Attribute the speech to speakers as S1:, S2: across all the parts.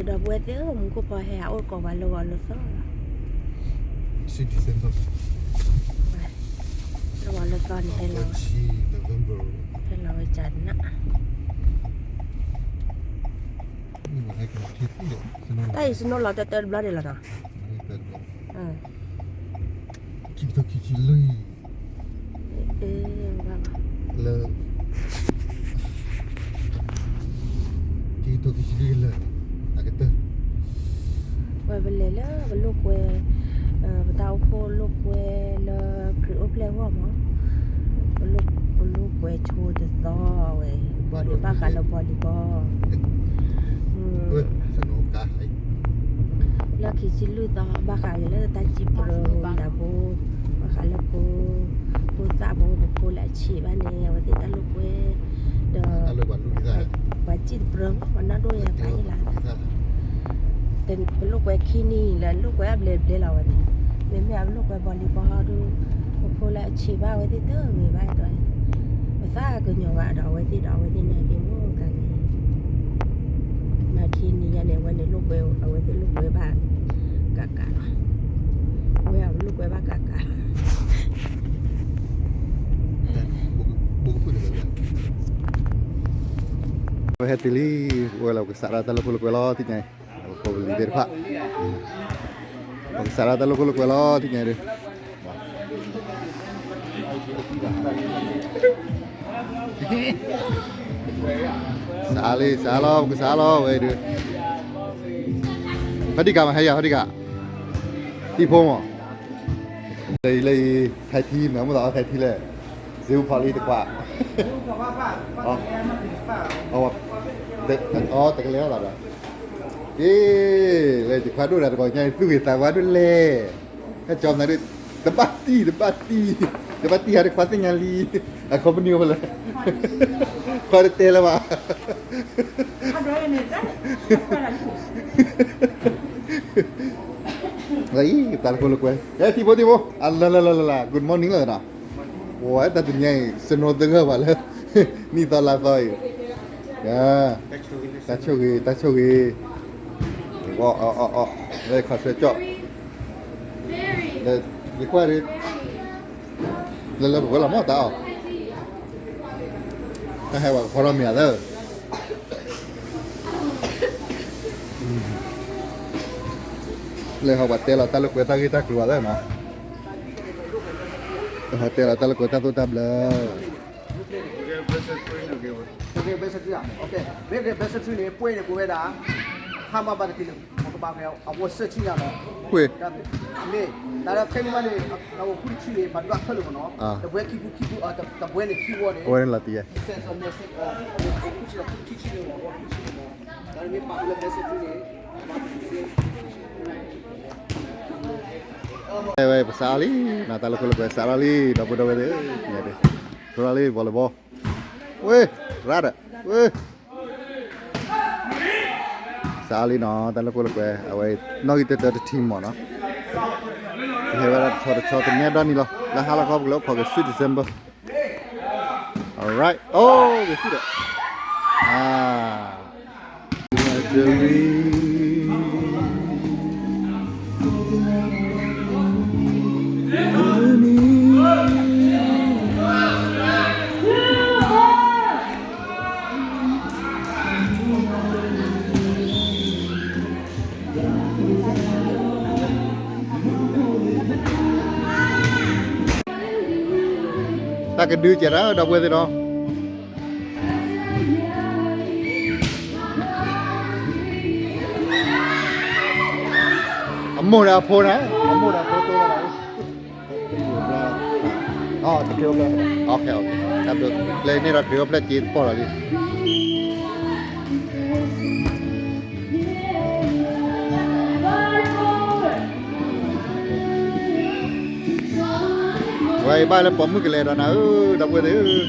S1: Udah buat dia, mungkin pakai awal kau balu so.
S2: Si Desember.
S1: Balu so ni hello.
S2: Si November.
S1: Hello Jana.
S2: Ini mana kita tipu deh.
S1: Tapi seno lah tak belah dia lah tak.
S2: Kita kicil lagi.
S1: Berapa?
S2: Le. Kita kicil lagi. Kata
S1: kue beli lah belum kue tahu pun belum kue le kriuk play wah mah belum kue cuci dah weh boleh bakal le boleh bah
S2: senang kah
S1: lah kicil lu dah bakal le tak cipro dah bu bakal le bu tak bu lah cip ni awak tak lu kue dah
S2: tak lu buat lu bisa
S1: bacin perang mana do ya pai lah dan lu kue kini lah lu kue able lah awak ni memang lu kue boleh baru bu lah cip awak tu ngai bai tu masa ke nyawa dah awak ni ni mu kan na kini ya ne wan lu kue awak tu lu kue ba kakak lu kue ba kakak
S2: buku dia Hetili, walau kesara talu kulu kuelo tinya, kau beli dari pak. Kesara talu kulu kuelo tinya deh. Salam, weh. Hadi kah mah ya, hadi kah. Tipu mah. Lei Thai team, kamu tahu Thai team le. Ziu Pali tekwa. Oh,แต่ก็แล้วล่ะเลยจะคว้าดูแล้วก็ยังสู้กับสาวดูเลยก็จอมนะด้วยตะบัตตี้hariคว้าสิ่งอย่างลีเขาเป็นนิวเลยคว้าเตะแล้วว่ะอะไรตาลุกลุกเว้ยทีโบอัลลา good morning เลยนะโอ้ยแต่ตัวใหญ่สนุกตึงเหรอวะเลยนี่ตอนลาซอยta chogi đây khảo sát chọn đây đi qua đi lần có làm món tao ta hay bảo phò mía đó lên học bát tê là ta lúc quay ta ghi ta cửa đó mà học tê là ta lúc quay ta tôi tập là
S3: Okay, besok tu ya. Okay, besok tu ni poin ni kue dah. Hamba pada tilu. Aku pakai aku search ni lah.
S2: Kue.
S3: Ni, dah kayu mana? Aku pun ciri pada waktu lu mana. The way kipu, the way ni keyword ni.
S2: Oh, ini latih ya.
S3: Sense of message. Aku ciri ni. Dah ni pakai besok tu ni.
S2: Weh, besali. Nah, tahu kalau besali, dapat deh. Ya deh. Besali boleh boh. Weh, rada. Weh. Sali no, tahu kalau awai, no itu ada team mana. Hebat, thor ni ada ni loh. Lah halah kau belum kau ke December. Alright. Oh, gitu dah. Ta cần đưa trẻ đó đọc quên thế đó. Mua ra phô đấy, mua ra phô tôi là được kêu lên. Ok, làm được. Lên đây là kêu lên chín bỏ lại đi. Vậy ba là bấm cái lề đó nào, đọc cái đấy.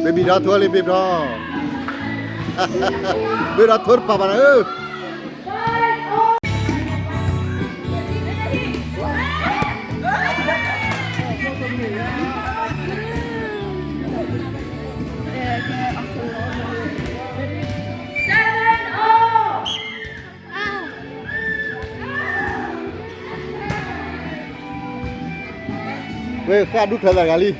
S2: Baby đó thua lên baby đó. Baby đó thua papa nữa. Weh, kaduk dah kali.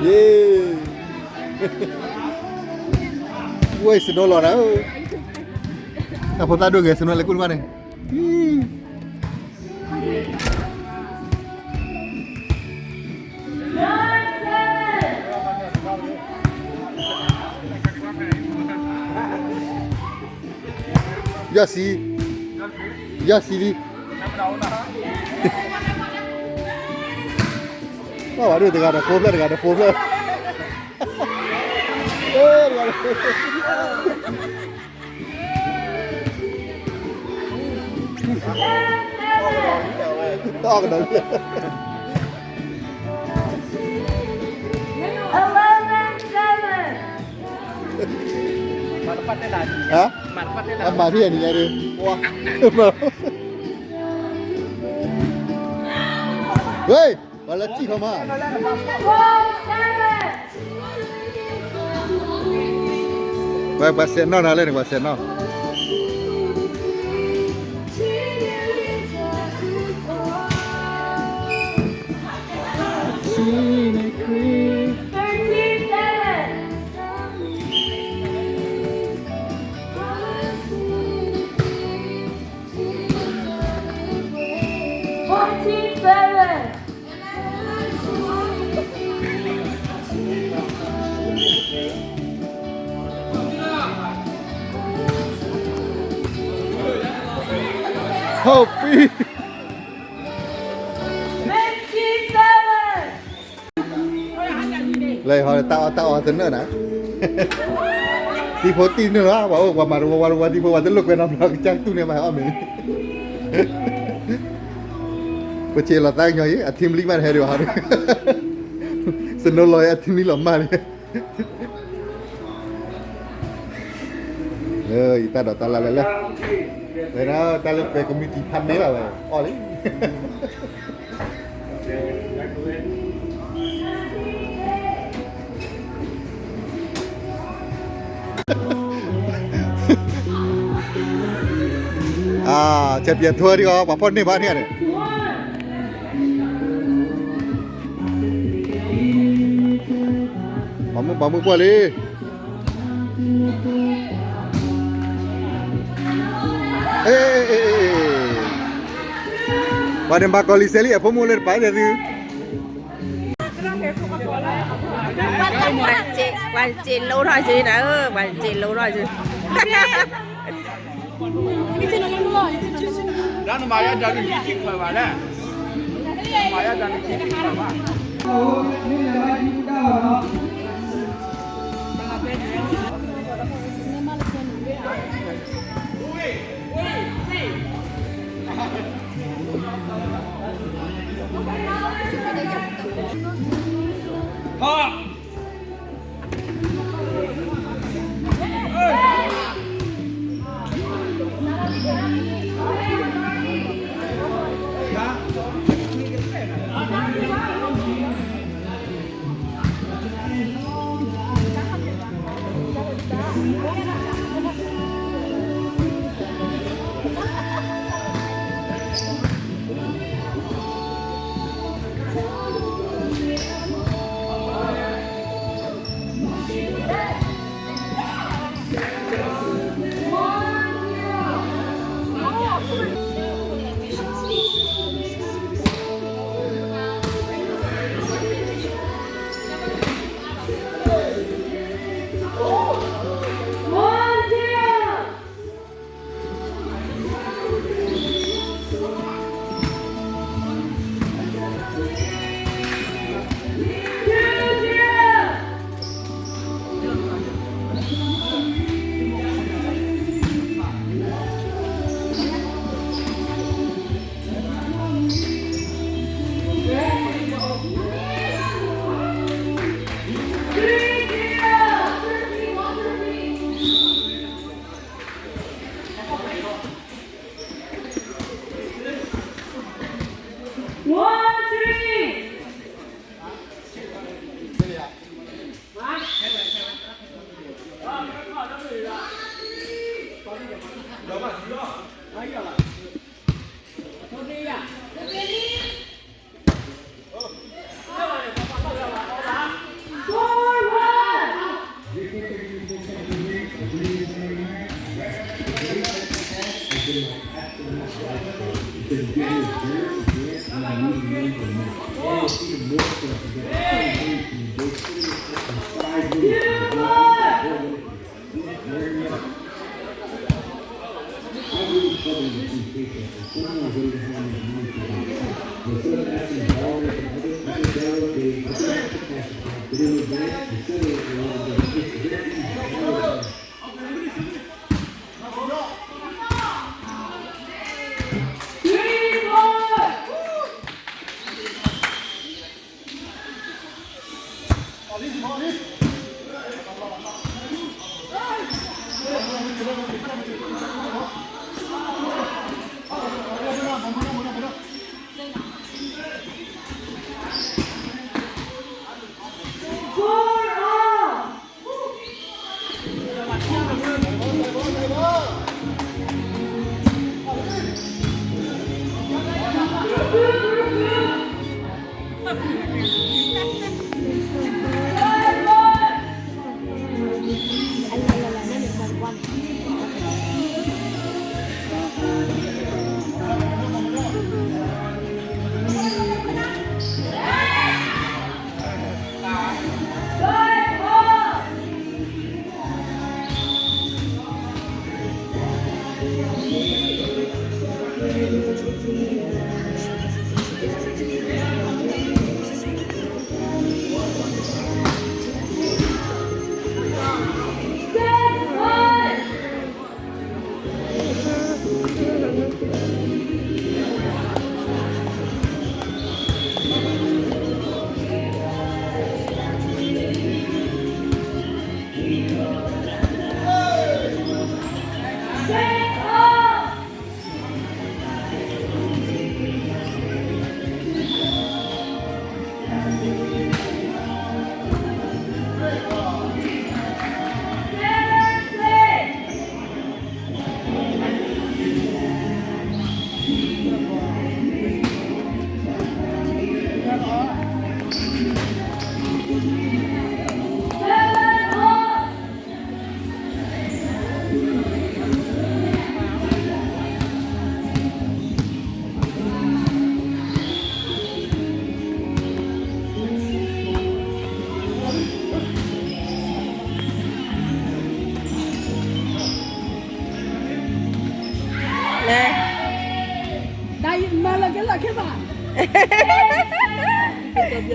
S2: Yeay. Woi, $1 dah. Apa tak ada guys, $1 lekul mana? Ya sih. Ya sih. Wah, aduh, tengah ada formula. To cái đấy.
S3: มาปัดได้หลาย
S2: Hả?
S3: มาปัดได้หลาย
S2: Em bà thiên thì nghe đi. Wow. Ê, bà là chị không à? Bà xem nó nào lên, bà xem nó. Happy. Lại hỏi tạo tính nữa nè. Thì phố tin nữa đó, bảo qua mà qua thì phố qua tính lúc bên ông là chắc tu này mà hỏi mình. Bữa chiều là tay nhoi, team lima hay điều hả? Xin lỗi, team lima mà đi. Ta đỏ ta là lên. Đấy nó ta lên về community fan đấy là o đấy. À, chợt biệt thua đi có bảo phone đi bao nhiêu này. Bảo mua qua đi. Pada mbak kali sekali apa mau lihat pada tu?
S1: Quan chị lâu rồi chứ đã quan chị lâu rồi chứ.
S4: Đó mà ya jadi fisik apa dah? Mà ya jadi fisik apa?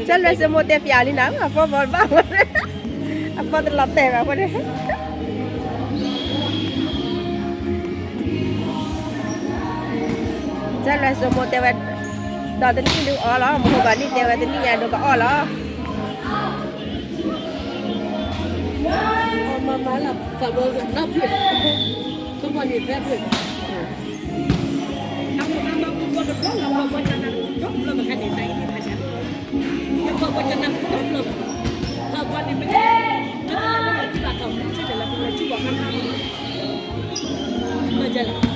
S1: Chắc là sẽ một tép giả đi nắng à po bò bao đấy à po tự lọt tép à po đấy chắc là sẽ một tép đó tính đi được ở đó một bạn đi tép tính đi nhà được ở đó
S5: mà là cả bờ nóผิดทุกวันนี้แค่ผิดทำก็จะร้องเราก็จะนั่งร้องเราก็แค่ในใจนี่นะจ๊ะแล้วก็จะนั่งร้องเราถ้าวันนี้ไม่ได้จะเราไม่ที่บ้านเขาใช่แต่เราเป็นชื่อว่ามันมันจะละ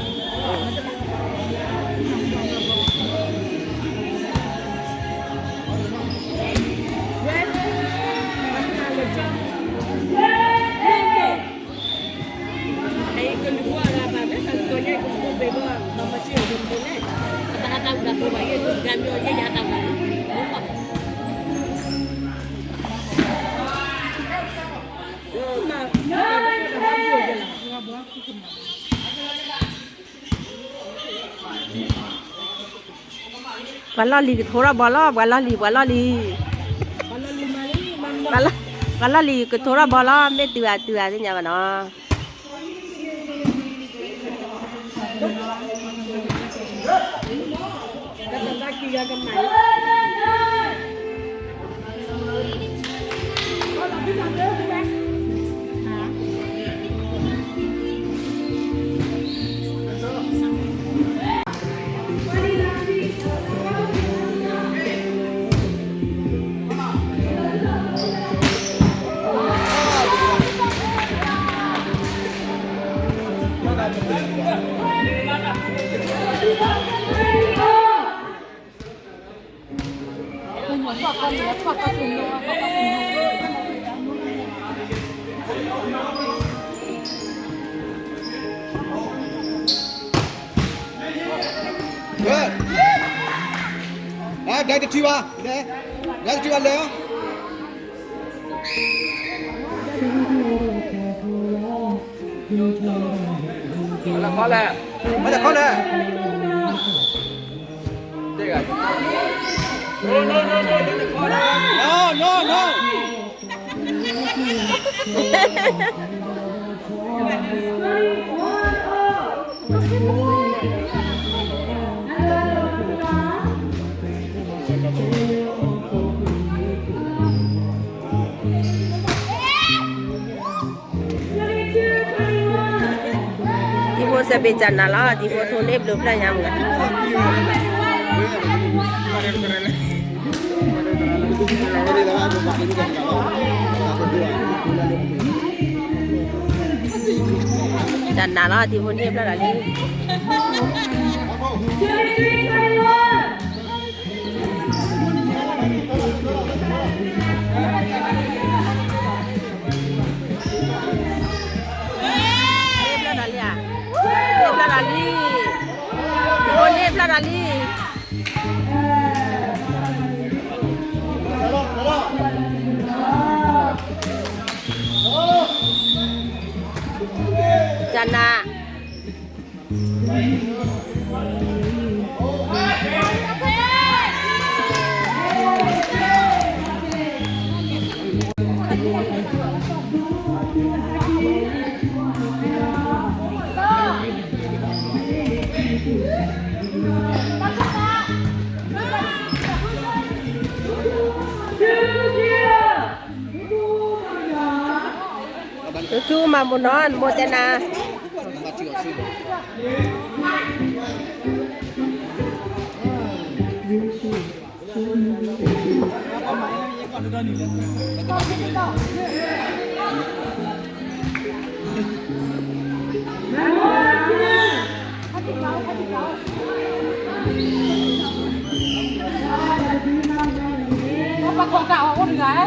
S1: Bala li thora bala bala li bala li cái thora bala mấy tua thế nhà mà nó
S3: Đây được chưa ba? Đây được chưa lên?
S4: là khó lẹ
S3: Bây giờ con này.
S4: đây là no, đừng khó lẹ
S3: No.
S1: ที่โบเสบีจันน่ะล่ะที่โบโทเล็บหรือเปล่ายังไง Dan nala di pun dia pula lagi. Dia pula lagi ah. Dia pula lagi. Di pun dia pula lagi. Jana. Cucu mamunon, motena.
S5: Apa kok kau aku dengar?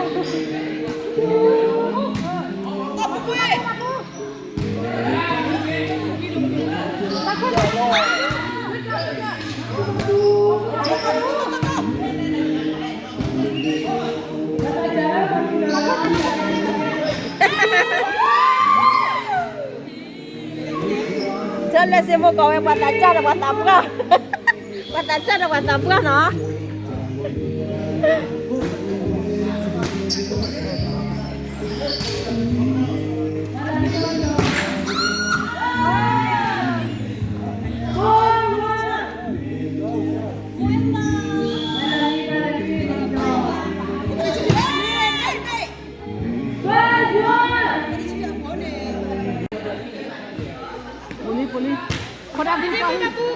S1: Jangan semua kau yang buat ajar buat apa? Buat ajar buat apa no?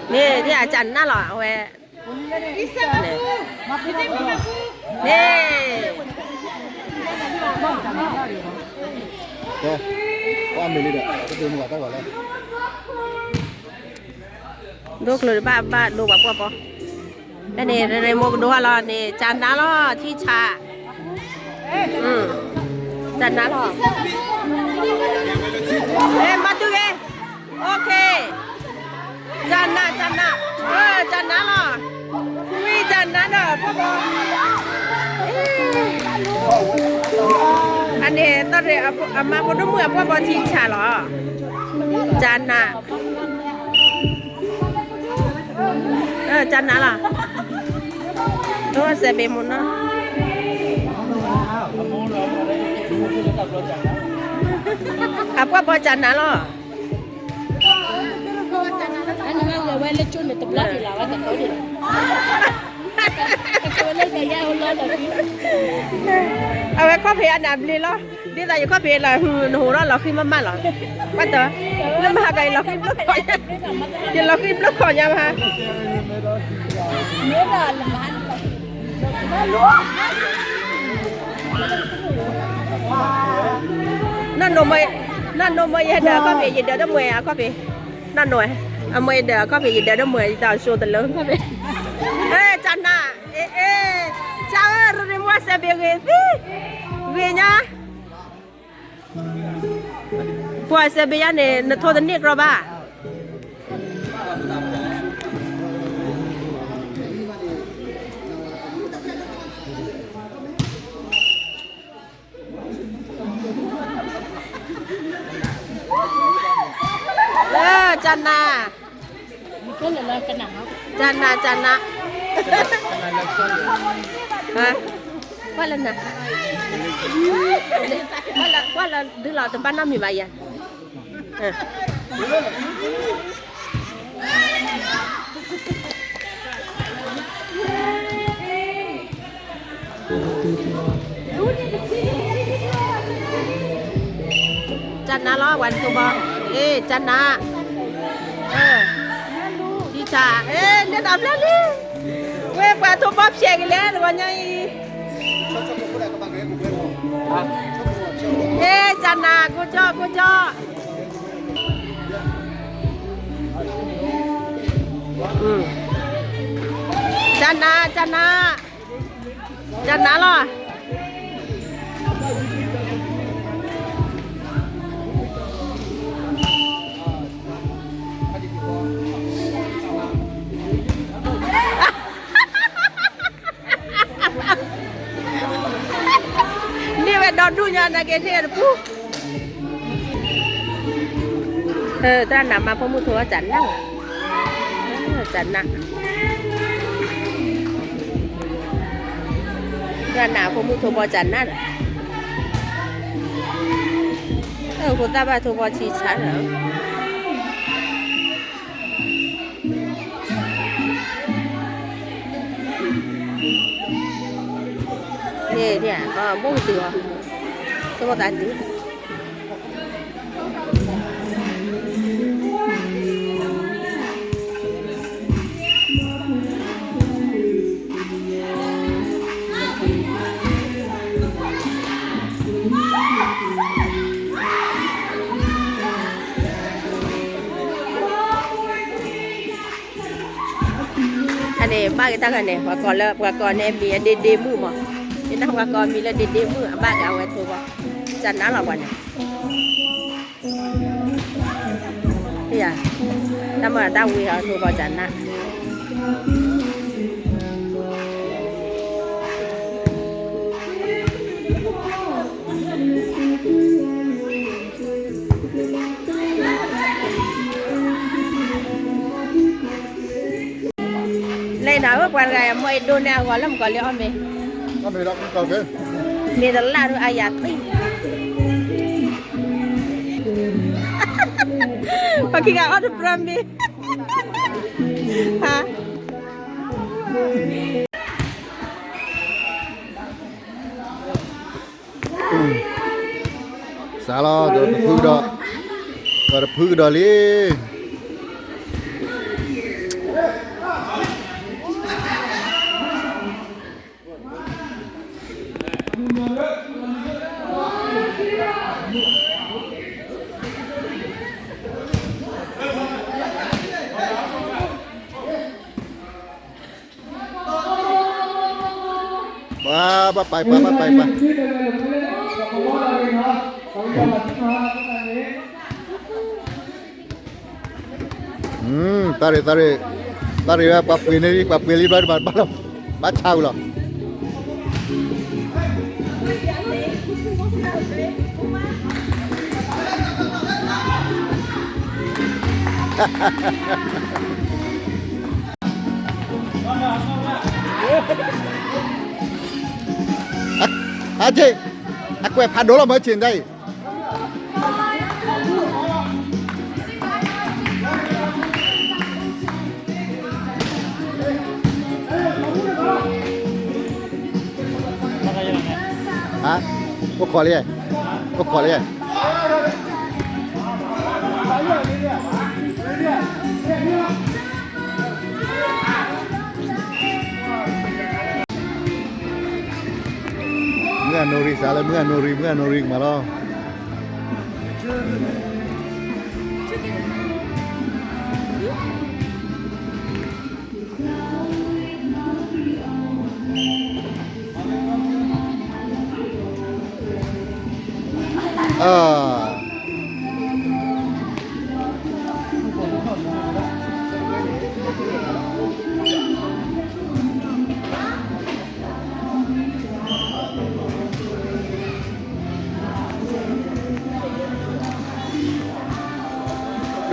S1: Nih dia Jana lah, we. Nih.
S2: Kau ambil ni dah. Kita tengok tak kalau.
S1: Dua keluar ba dua apa? Ini mau dua lah nih Jana lah Tisha. Jana lah. Matu ke? Okay. Jana. Jana lah. Wih Jana dah. Ani tadi ama pun dulu apa Tisha lah. Jana. Jana lah. Tu sebab mana? Apa Jana lah?
S5: Ano nga gawa lechon ito black ilaw at ako din. Ako lang kaya wala na.
S1: Awe coffee anh làm đi lo. Đi tại vì coffee là hồ đó là khi mà là. Bắt đầu. Nó mà cái là khi block khỏi. Thì là khi block khỏi nhau ha.
S5: Nếu là làm
S1: nó nôm mày ada coffee gì đó mày à coffee. Nó nổi. Mày ada coffee gì đó mày tao show từ lớn coffee. Ê Jana, chào rồi mua xe về nhá. Qua xe về này nó thôi đến rồi ba. Jana.
S5: Cái là cái nào?
S1: Jana. Hả? Qua lần nào? Qua là đưa lò từ ban năm mì bài àจันนะล้อวันตัวบอจันนะดีจ่าเนี่ยดับแล้วนี่เว้ยกว่าตัวบอบเชียกันแล้วหรือว่าไงจันนะกูจ่อจันนะล้อDunia nak kena pu. Ta nama pemutua jana. Jana. Ta nama pemutua jana. Kita batu baci cara. Dia, bông tựa. Semua tadi. Ane, ba kita kan ni, wakon ni biar demu mah. Ini wakon bila demu, abang awet tu bah. Chân đó là quần này. Dạ. Nó mà đau quỳ họ thu vào chân á. Lấy nào các quan gài mới đôn nào gọi lắm còn liệu mày.
S2: Con mày đọc cầu cái.
S1: Mày đã la được ai tí. Pakai nggak ada perambi, hah?
S2: Salah, dah terpuk dah, terpuk dah le. Ba. Tari ya papili baru baca ulah. Aje, aku phạt đố là mới chuyển đây. Hả? Có khỏi đi, có khỏi đi. Nori salah nori malah.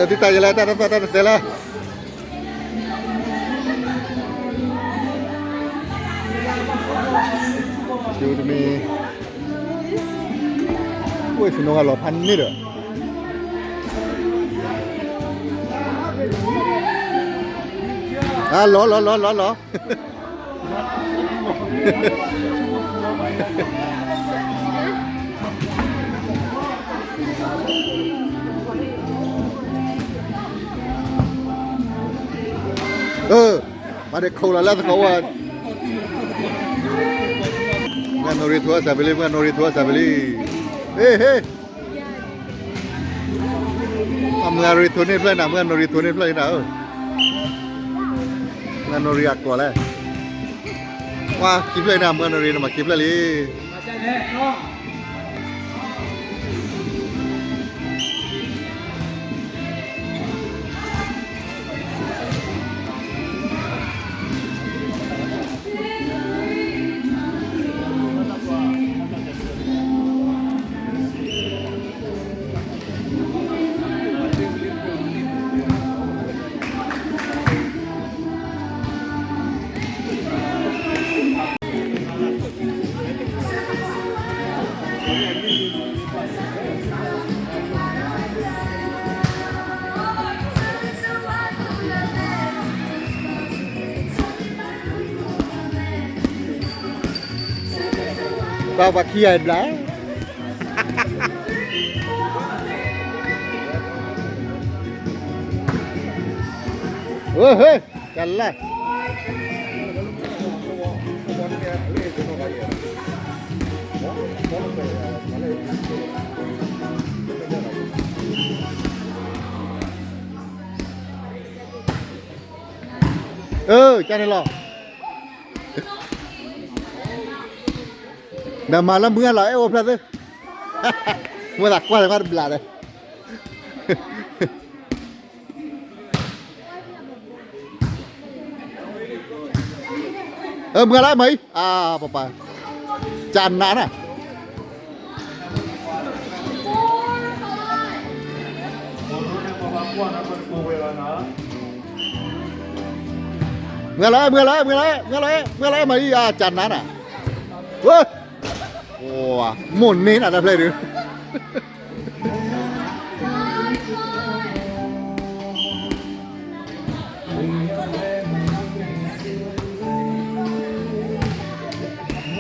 S2: Nanti tanya lah, tanya lah. Excuse me. Ui, si no galo pan ni dah. Ah, lo. Ada kau lah kawan. Ngan nori tua sabili. Hey. Ngan nori tua ni plan dah. Ngan nori aku lah. Wah, kiplah nama ngan nori nama kiplah li. Bawa kia belah. Oh, hey, jalan. Jangan lo. Dah malam bunga lah, oplah tu. Mula tak kuat kan belah dah. Bunga lah mai. Apa? Jangan nak. Bunga lah mai. Jangan nak. Wah. Wah, money nak dah play dia.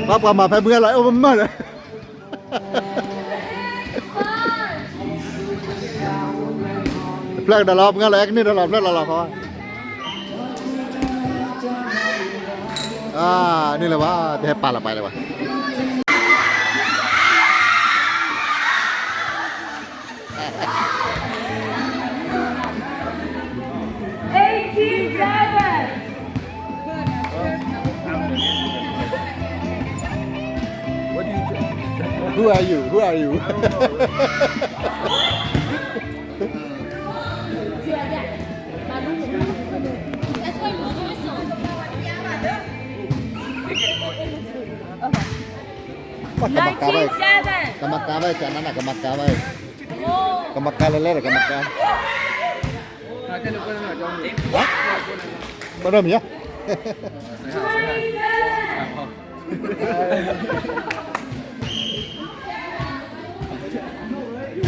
S2: Apa mah bunga lah, mama lah. Play dalam bunga lah, ni dalam play dalam kau. Ni lah wah, dah pala lah wah. Who are you? Kemakawai, jangan nak kemakawai. Kemakawai lele, kemakawai. Belum ya?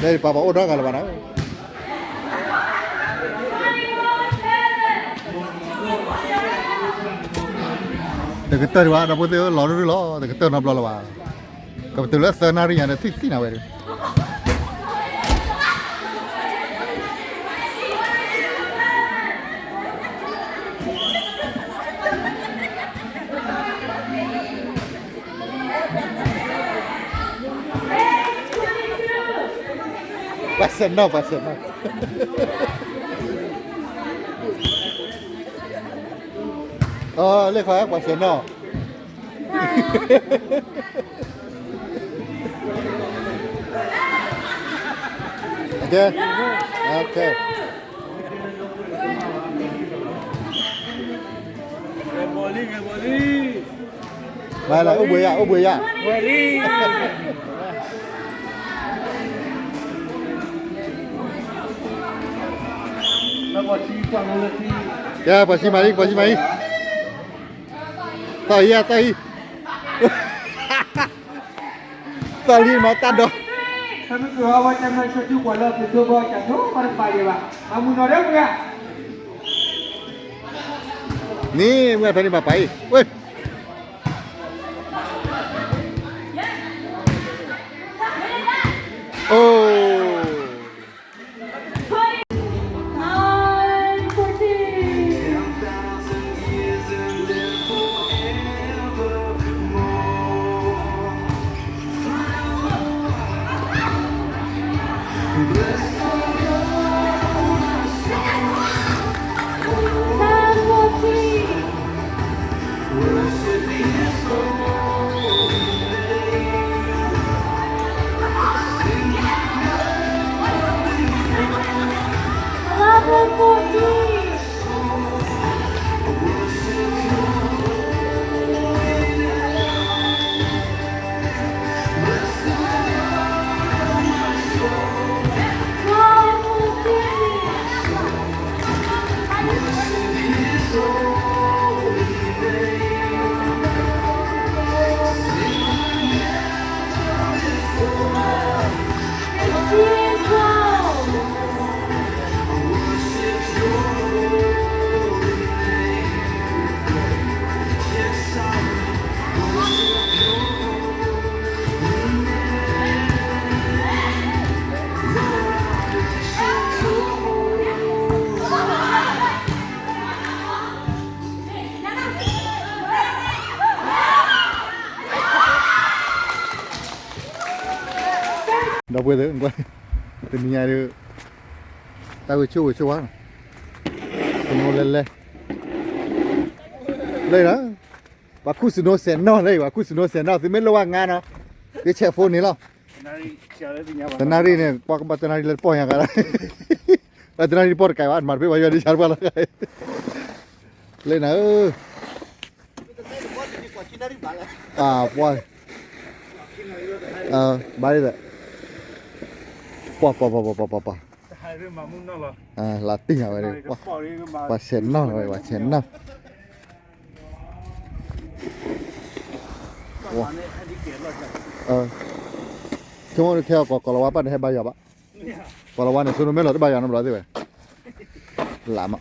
S2: Dari papa udah kalau mana? Dekat tu wah, dapat tu lalu lo, dekat tu nak lalu wah. Kebetulan senari yang ada sisi nak beri. Pasal no. Oh, lihat kau pasal no. Okay. Boleh. Mana? Ubah ya. Boleh. Ya, pasti mari. Tahi. Tali mata dah.
S6: Kami keluar macam macam tu kalau kita buat macam tu pada pagi pak. Kamu nak dia punya?
S2: นี่เมื่อท่านนี่มาไปเว้ยโอ้ No puede, tenía de estaba chulo, comoเลยนะว่าคู่สุโนเซนนอเลยว่าคู่สุโนเซนนอสิไม่ระวังงานเนาะเดี๋ยวแชร์โฟนนี่หรอแต่นารีเนี่ยปอกบัตรนารีเลยปอยอย่างกันบัตรนารีปอดไก่ว่าอันมาไปว่าอยู่ในชาร์บอลเลยเลยนะปอยบาลีเลยปอลาตินอะไรว่าเซนนอเลยว่าเซนนอชั่วโมงนี้แค่กอลาวาปั้นให้ใบหยาบะกอลาวาเนี่ยส่วนไม่หลอดใบหยาบน้ำร้อนดิเว้ยหลามอ่ะ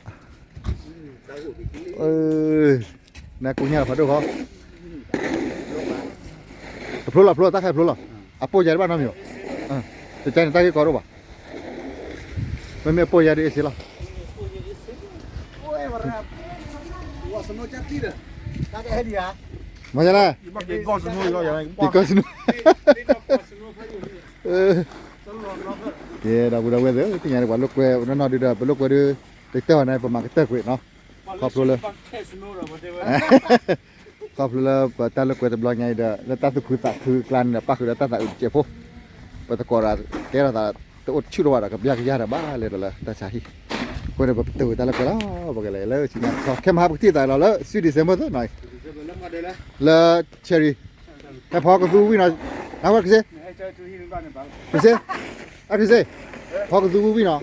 S2: นี่กูเนี่ยพัดดูเขาพลุละตาใครพลุละอ่ะปูใหญ่บ้านน้ำอยู่จะใจตากี่กอรู้ป่ะไม่มีปูใหญ่ดิสิละมาจากไหนอีกอสนุยก็อย่างไรอีกอสนุยเราบุญเราเว้ยเด้อที่ไหนกว่าลูกเว้ยนั่นนอนดีเด้อเป็นลูกเว้ยเด้อเด็กเต้าในประมาณเต้าเว้ยเนาะขอบคุณเลยขอบคุณเลยตาลูกเว้ยตะบลอยไงเด้อแล้วตาตุกคือตาคือกลั่นเนี่ยป้าคือตาอุ่นเจ็บพวกปตะกอราเตะตาตะอดชิโร่ว่ากับยากยากบ้าเลยละตาใช่คนแบบตื่นตาลูกเว้ยแล้วบอกอะไรเลยชิเนี่ยแค่มาปกติแต่เราแล้วสุดที่เสมอตัวหน่อยแล้วเชอรี่แต่พอก็ดูวิ่งหน่อยเอาว่าคือเซ่คือเซ่อะคือเซ่พอก็ดูวิ่งหน่อย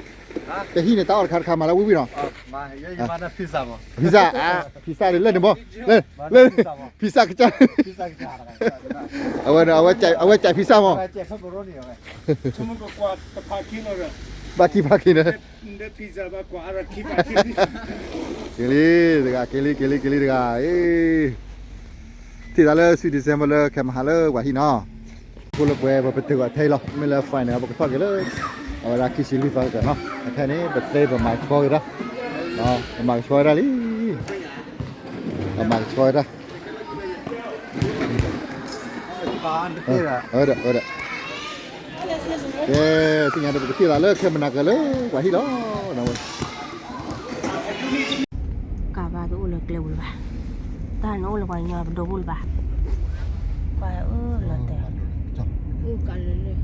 S2: แต่ที่เนี่ยตาอดขามาแล้ววิ่งหน่อย
S3: มาเยอะๆมาพิซซ่าบ่
S2: พิซซ่าเล่นบ่เล่นพิซซ่ากระจาย
S3: พิซซ่าจ้า
S2: เอาไว้ใจพิซซ่ามั้ง
S3: เจ็บข้าวโพดนี่เอาไว้
S4: ชั่วโมงกว่าจะพากินเลย
S2: บากินนะ
S4: เด็ดพิซซ่าบ้ากว่าอะไรคิดบ้ากิน
S2: เกลีเด็กเกลีเด็กที่ตาเลยสุดที่เซมเลยแคมฮาเลยกว่าที่น้อพูดเลยไปไปถึงว่าไทยหรอไม่เลยไฟเนี่ยบอกทอดกันเลยเอาเวลาคิดสิลิฟกันเนาะแค่นี้แบบเต้แบบมาช่วยละมาช่วยละลิมาช่วยละเด้ที่งานเด็กที่ตาเลยแคมนากันเลยกว่าที่น้อนะเว้ย
S1: กาบาตัวเล็กเล็วบ้าตาโน่เลยว่าเนี่ยดูบุลบ้าไปละแต่กันเลย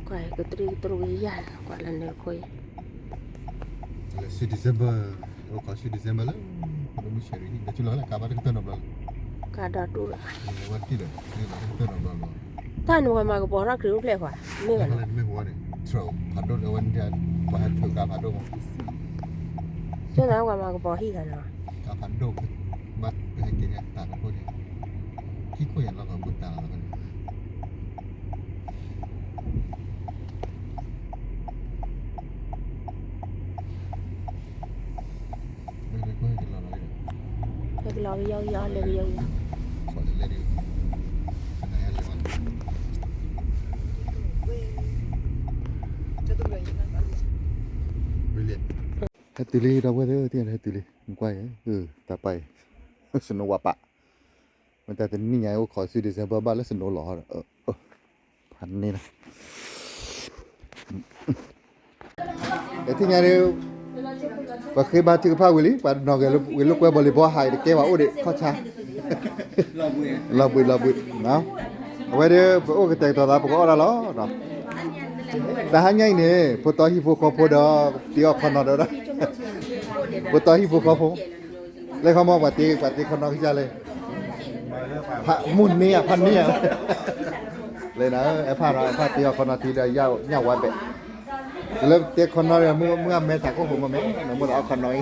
S1: กว่าก็ตรียานกว่าละเนี่ยคุย
S2: สุดที่เซมเบอร์เราขอสุดที่เซมเบอร์แล้วเราไม่เชื่อเลยแต่ชุดละกาบาที่เต้นนบล้
S1: กาดาดูละ
S2: วันที่เลยเต้นนบล้
S1: ท่านวันมาก็บอกรักหรือเปล่าไม่เหมือน
S2: ไม่หัวเนี่ยทรูพัดโดนวันเดียวพัดถือกาพัดโดน
S1: ช่วงนั้นว่ามาก็บอกที่กันเนาะ
S2: กาพันโดกบัดให้กินกันตาโคตรที่คุยกันเราก็บุตรตาแล้วกันไม่ได้คุยกันเราเลย
S1: เล็กเราเยอะๆเล็กเยอะ
S2: ขอเลยดิไหนอะไรวะวิลเลียนให้ตุลีเราไว้เด้อที่ให้ตุลีมันกว้างตาไปสนุกว่ะปะมันแต่เป็นนี่ไงโอ้ขอซื้อดิเซเบอร์บ้านแล้วสนุกหรอพันนี่นะแต่ที่ไงเนี่ยว่าเคยมาที่กับพาวิลี่ปัดนอกกันวิลูกว่าบริบอลหายเกี่ยวว่าโอ้เด็กข้อช้าลาบุยนะเอาไว้เดี๋ยวโอ้ก็แต่งตัวตาปกติแล้วเนาะแต่หางไงเนี่ยพอตอนที่พวกเขาพูดตีออกคนนอนแล้วนะพอตอนที่พวกเขาพูดเลยเขามองว่าตีคนนอนขึ้นจะเลยพระมุนเนี่ยพันเนี่ยเลยนะไอ้ผ้าตีออกคนนอนทีเดียวยาววันเป๊ะแล้วเตี้ยคนนอนเนี่ยเมื่อเมษาก็ผมมาเมษหนูมาเอาคนนอน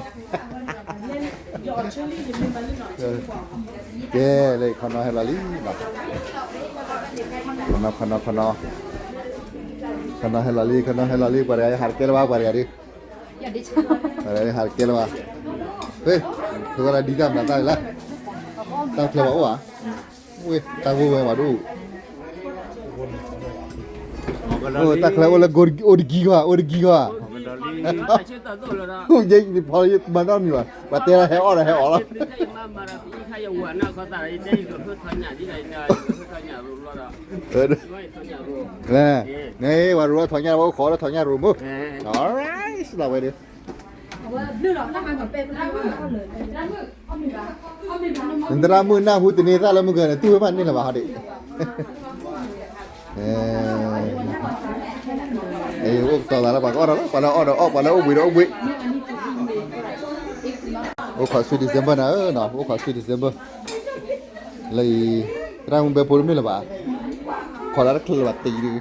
S2: เจ้เลยคนนอนให้เราลีเนาะคนนอนKarena helali pada harga lah pada hari. Pada hari harga lah. Kalau ada digam nanti lah. Tak kelapa wah. Tak boleh madu. Tak kelapa lah orgi gua. Jadi di poli mana ni wah. Batera heo lah. Này, và rồi thằng nhà bao khó là thằng nhà rồi mu. Alright, là vậy đi. Ntar mu na hu tini ta la mu gần tu man ni là bảo đi. Ô tao là bà có đó, bà là ô bụi. Ô khỏi suy December nữa, nó ô khỏi suy December. Lấy ra một bè phun mi là bà. ขอแล้วคือว่าตีดี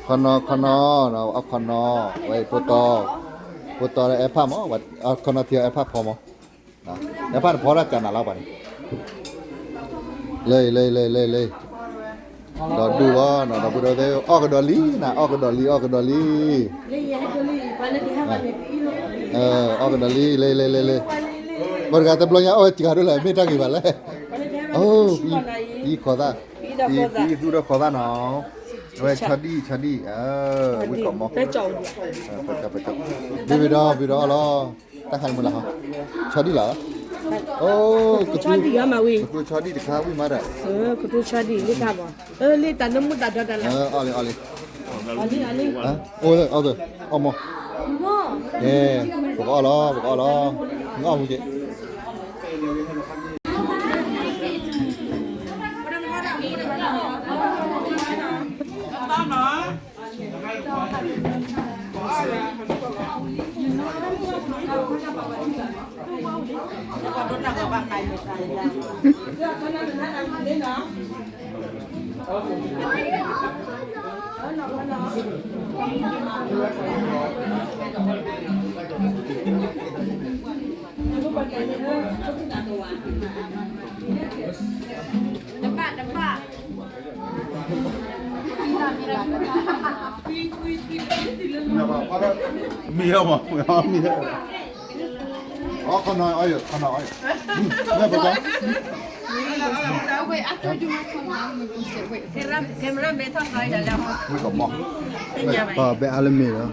S2: คอนอเราเอาคอนอไว้โปรโตแล้วแอปผ้ามั้งว่าเอาคอนอเทียแอปผ้าพอมั้งนะแอปผ้าพอแล้วกันนะเราไปเลยดอดูว่าเนาะดอดูเดี๋ยวออกกระดอลี่นะออกกระดอลี่ออกกระดอลี่เลยบริการแต่ปลอยโอ้ยจิกาดูเลยไม่ได้กี่บาทเลยโอ้ปีขอตาปีดูดขอตาเนาะเว้ยชาดีวิ่งกลับมาไปจบบีดอล้อตั้งขันหมดแล้วชาดีเหรอโอ้กุชาดีอะมาวิ่งกุชาดีที่ข้าวิ่งมาได้
S1: กุชาดีนี่ครับนี่แต่น้ำมันตัดแล้ว
S2: เอาเลยโอ้เอาเลยเอามาบอกล้อง้อมึงจีมีเหรอมีอ๋อขนอยอ้อยไม่เป็นไร
S5: Wait, after I do my phone, I'm going to sit. Wait.
S1: Cameraไม่ต้องใช้แล้ว
S2: ไม่กับหมอกเป็นอะไรมีเหรอ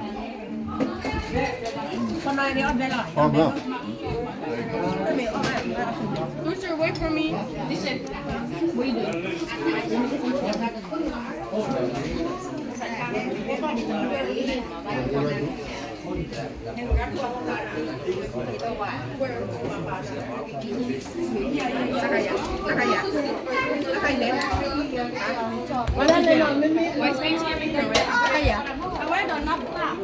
S1: คนน้อยนี่ออกได้หรอ
S2: อ๋อ
S5: Rooster, wait for me. Listen, what you doing? Why speak to me? Why don't knock that?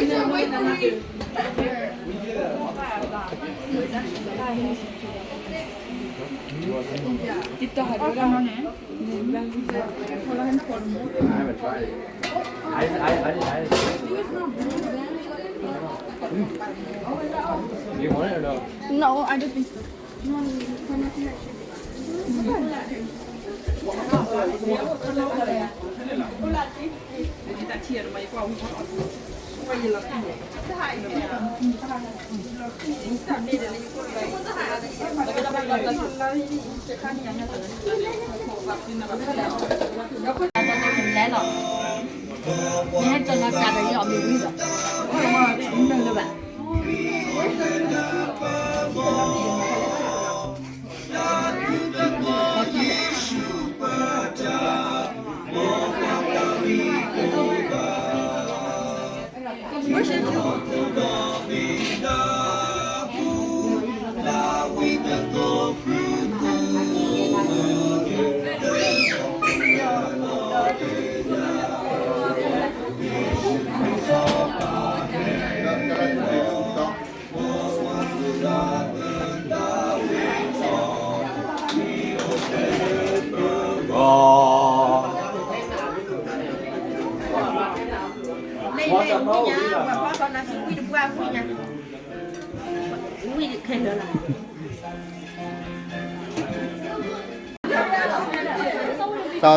S5: Rooster, wait for me.
S7: No, I don't think so.
S5: Đấy rồi. Mình hết cho nó cả đấy họ mình đi rồi. Đúng rồi các bạn.
S1: Đây punya, bapak kalau nasi kuih dua punya. Kuih kena lah.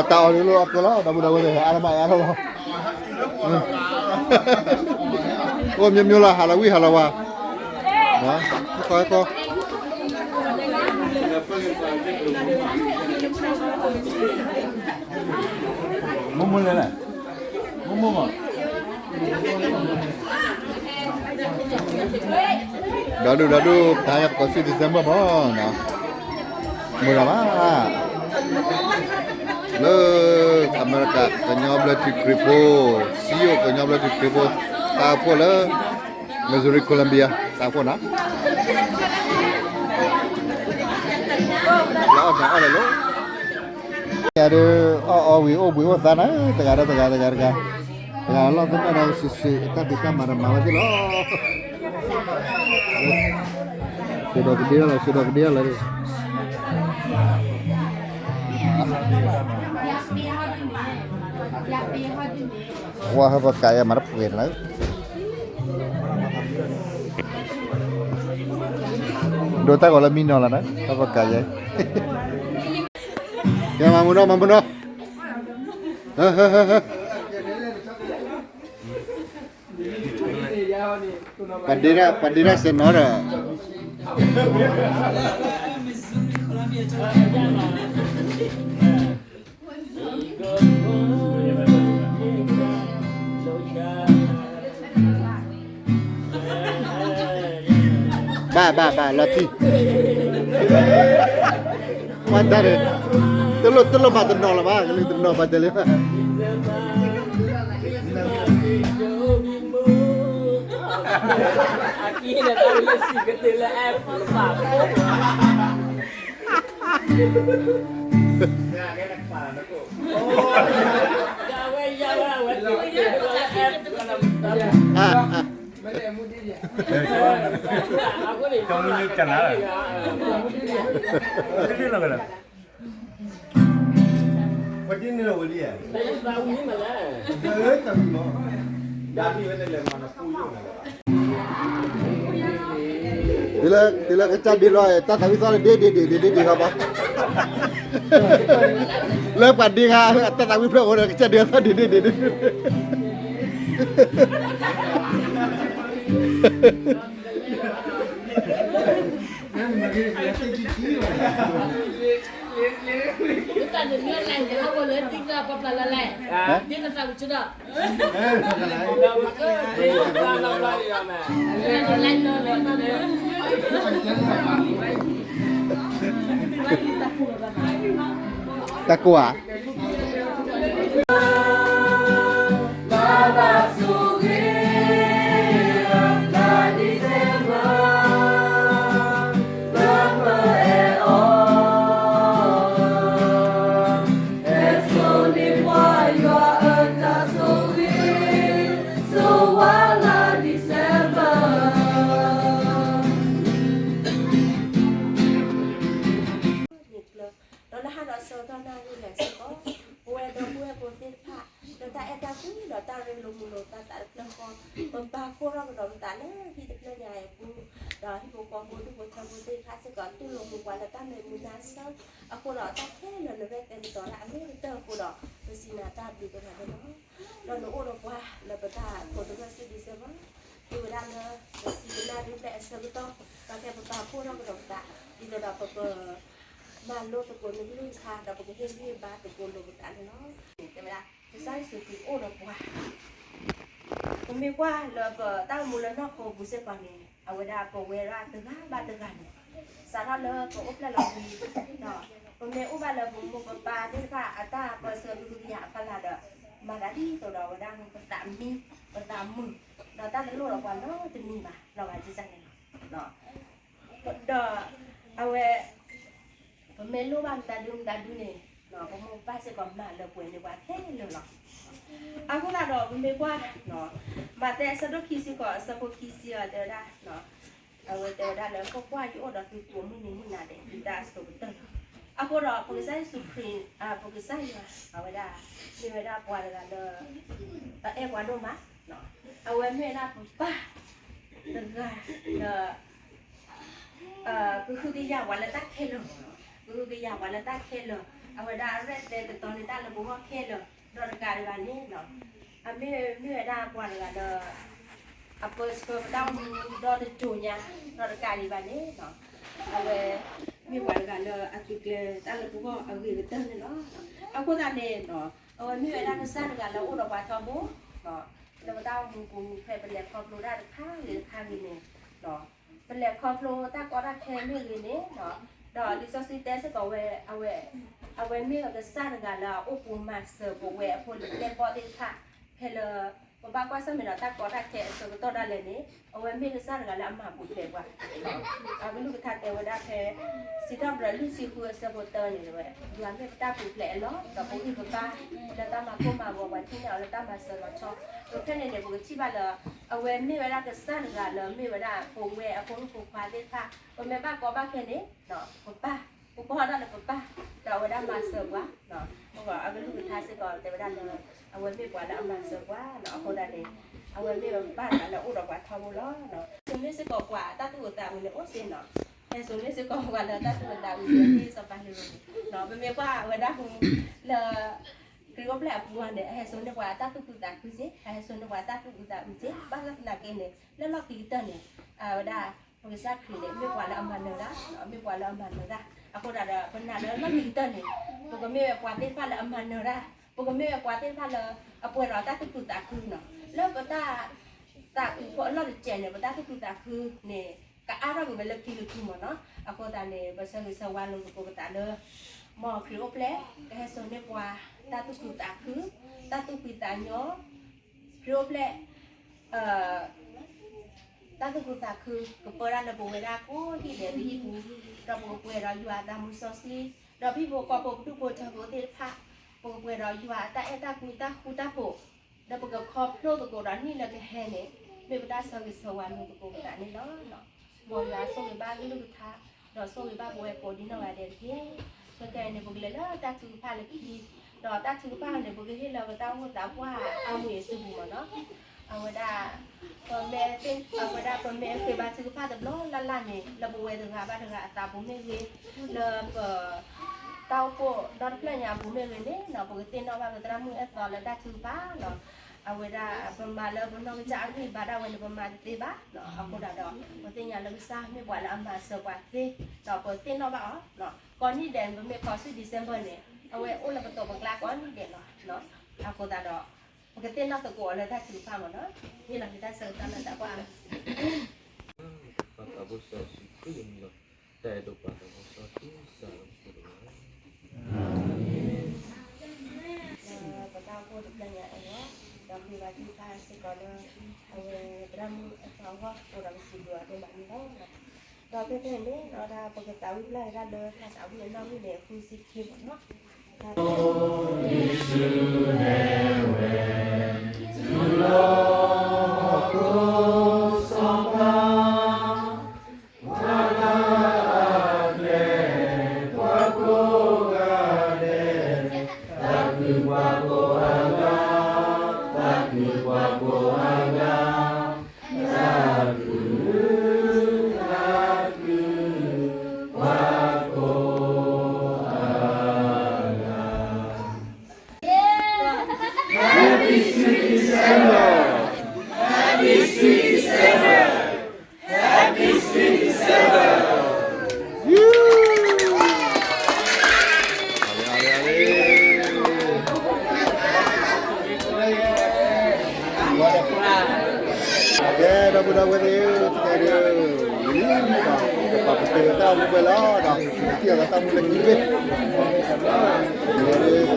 S2: Tao dulu aku lah, dah deh, ada banyak lah. Oh, miam lah, halawi halawa. Nah, kau.
S4: Momo lah. Momo mah.
S2: Dadu, tanya kosi Desember bon. Nah. Murah mah. Le, Amerika kenyobla di kripo, sio kenyobla di kripo. Tahu lah, Missouri Columbia, tahu nak? Ada lo. Ada, we sana, tegara. Tengah lo tu ada sisi, tapi kamar mawar tu lo. Sudah dia lah. Wah, apa kaya marap win lah. Dota kalau mino lah, apa kaya. Ya mampu no. Pandira senora. Ba, lati. Mandare. Telo ba tenno lah ba, kalau tenno ba tele.
S5: Aqui ainda tá o Lucy que tem lá é papo.
S4: Kamu nyukan lah. Ini lah kan. Pati ni lah boleh ya.
S5: Tahu ni malah.
S4: Tapi mau. Jadi mana mana puyu.
S2: Tila kecah di loy, tak tahu soal dia apa. Lepas dia tak tahu berapa orang kecah dia tadi dia.
S5: Kita ada niat lain, jangan boleh tinggal apa pelan-pelan. Dia nak tahu sudah.
S2: Takwa.
S1: โซตอนนั้นนี่แหละสิก็เวดเวโปเตพะเดตาเอตาคุเดตาเรลุมุโลตาตาเรื่องก็ปปาโครก็ดอมตาเลยที่ตะเรื่องใหญ่กูดอที่กูกองกูทุกคนทำกูได้พาสิก่อนตู้ลงมือวันแล้วตาเลยมุนาเซาอะกูดอตาแค่เลยเลยเต็มตัวละอันนี้เตอร์กูดอไปสินาตาดีกันแล้วเนาะเราโอ้เราว่าเราไปตาคนตัวสิดีเซบ้างดูด้านเลยสินาดูแต่เซบิโตเราแค่ปปาโครก็ดอมตาดีตัวดอปปมาโลตะโกนไม่รู้ค่ะเราไปเห็นที่บ้านตะโกนโลกอันเนาะใช่ไหมล่ะจะใส่สุดที่โอ้เราว่าผมไม่ว่าเราก็ตั้งมูลนอกโกบุษบานีเอาไว้ได้โกเวราตึงห้าบาทตึงกันสารเลอโกอุปละเราดีเนาะผมไม่อุบาเราบุญบุญปาที่ค่ะอัตตาเปิดเสือดุริยาพลาดมาได้ที่ตัวเราได้มันตามมีมันตามมือเราตั้งแต่รู้เราว่าเนาะจะมีมาเราอาจจะจังเนาะเด้อเอาไว้ผมไม่รู้ว่าตาดูเนี่ยเนาะผมป้าจะก่อนมาเราป่วยในวันแค่เลยเนาะเอาคนละดอกผมไม่ว่าเนาะมาแต่สะดวกคิดสิก่อนสะดวกคิดสิเดี๋ยวได้เนาะเอาไว้เดี๋ยวได้แล้วก็ว่าอยู่ดอกคือตัวมันนี่มันน่าเด็ดได้สุดตั้งเอาคนละผมใส่สุพรีผมใส่มาเอาไว้ได้มีไว้ได้กว่าแล้วเอ๊ะกว่าดูมั้ยเนาะเอาไว้ไม่ได้ผมป้าเดินกันคือที่อยากวันละตั้งแค่เลยคืออยากวันละตั้งแค่เลยเอาไว้ได้เรื่องแต่ตอนนี้ตั้งระบุว่าแค่เลยรอการวันนี้เนาะไม่ได้กว่าเลยเอาเปิดสเปิร์มดาวรอจะจูเนี่ยรอการวันนี้เนาะเอาไว้มีวันกันเลยอาทิตย์เลยตั้งระบุว่าเอาเงินเติมเนาะเอาคนละเนี่ยเนาะเอาไว้มีเวลาก็สั้นกันแล้วอุดมทอมุเนาะเราดาวมึงกูใครเป็นแหล่งความรู้ได้ข้างหรือข้างนี้เนาะเป็นแหล่งความรู้ตั้งก็ได้แค่ไม่เลยเนี่ยเนาะดอกดิสซิเตสก็เวเอาไว้มีก็สั้นกันแล้วอุปมาเสิร์ฟเวพอดีเล่นบอลค่ะเพลผมบ้าก็สมัยนั้นตั้งก็ได้แค่ส่วนตัวได้เลยนี่เอาไว้มีก็สั้นกันแล้วมาบุกเทว่าเอาไม่รู้ก็ทันแต่ว่าได้แค่สิทำเรื่องสิหัวสมุทรเตอร์นี่เลยย้อนไปตั้งบุกแหล่เนาะแต่ผมอีกก็ป้าแล้วตั้งมาพวกมาบอกวันที่แล้วแล้วตั้งมาเสิร์ฟชอบตัวแค่เนี่ยผมก็ชิบะเลยเอาไว้มีเวลาก็สั้นกันแล้วมีเวลาผมเวเอาผมผูกพาได้ค่ะผมไม่บ้าก็บ้าแค่นี้เนาะผมป้าผมพ่อได้เลยผมป้าแต่เอาไว้ได้มาเสิร์ฟวะเนาะผมบอกเอาไปลูกท้ายสิก่อนแต่เวลาเลยเอาไว้ไม่กว่าแล้วเอามาเสิร์ฟวะเนาะคนนั้นเองเอาไว้ไม่บ้านแล้วอุดกว่าทอมุล้อเนาะส่วนนี้สิกว่าตาตัวตามันเลยโอ้เสียเนาะแต่ส่วนนี้สิกว่าแล้วตาตัวตามันที่สบายเลยเนาะไม่กว่าเวลาผมเลยคือก็แปลกว่าเนี่ยให้ส่วนนี้กว่าตาตัวตาคือสิให้ส่วนนี้กว่าตาตัวตามันสิบ้านลักษณะกันเนี่ยแล้วเราคิดตัวเนี่ยเวลาผมจะคือเนี่ยไม่กว่าแล้วเอามาเนื้อละไม่กว่าแล้วเอามาเนื้อละaku dah ada pernah ada lagi kita ni pokok me kuatin pala amana dah pokok me kuatin pala apa rata tu tak ku no lo kata tak ku lo de chen ne kata tu tak ku ne ka ara ko bele ki lu mo no aku ta ne basa ni sa wan lo ko kata le mo kri ople ka so ne kwa ta tu tak ku ta tu pita nyo kri ople ta tu tak ku ko pora le bo ra ko ti de ri kuเราบอกว่าเราอยู่อาดามุสซีเราพี่บอกก็บอกทุกคนจะบอกที่พระบอกว่าเราอยู่อาแต่เอตาคุยตาคุยตาโบเราบอกกับครอบครัวตัวกูนี่เราจะเห็นเนี่ยไม่ได้สวิสวรรค์ตัวกูแต่นี่เนาะบอกว่าส่งบ้านลูกท้าเราส่งบ้านบอกว่าคนที่เราเดินเที่ยวก็แกเนี่ยบอกเลยแล้วตาถือผ้าเลยพี่เราตาถือผ้าเนี่ยบอกที่เราก็ต้องตาว่าเอาเมียซื้อหัวเนาะเอาไว้ได้ตอนแม่เป็นเอาไว้ได้ตอนแม่เคยบ้านซื้อผ้าแต่ล้อลั่นๆเนี่ยเราบอกว่าถึงหาบ้านถึงหาตาผมไม่เลยเราเต้าโก้ดอนเพลย์ยาผมไม่เลยเนี่ยเราปกติเราบ้านเรามือตอนเราได้ซื้อผ้าเนาะเอาไว้ได้ประมาณเราเป็นน้องจ้างที่บ้านเราวันประมาณตีบ้าเนาะเอาคนละดอกปกติอย่างเราซ่าไม่กว่าเราเอามาเสิร์ฟว่าที่เราปกติเราบ้าเนาะก่อนนี้เดือนไม่พอซื้อเดือนเดือนเนี่ยเอาไว้โอ้เราประตูบังลาก่อนนี้เดือนเนาะเอาคนละดอกปกติเราตะโกนเลยได้ถือผ้าหมดเนาะนี่เราได้เสิร์ฟตามนั้นแต่ว่า
S7: Pak Abu Sasi itu yang lo, saya doa Abu Sasi salam surga.
S1: Pertama aku bertanya Allah, dan bagi kita sekolah awal dalam awal orang sidua ada mana. Kalau kita ni ada pengetahuan lah ada kelas awal yang nama ni fungsi kim, no.
S2: Sampai dah boleh kita dia apa betul tahu boleh lah dah dia kata boleh kibet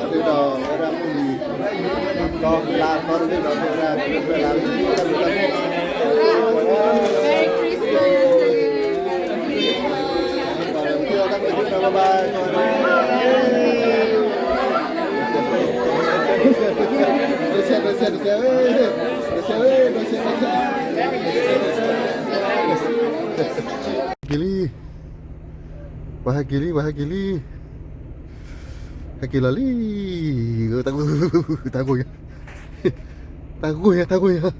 S2: dia dah orang ni dah lah baru dia dah orang Gili, bahagili, lali, takut ya.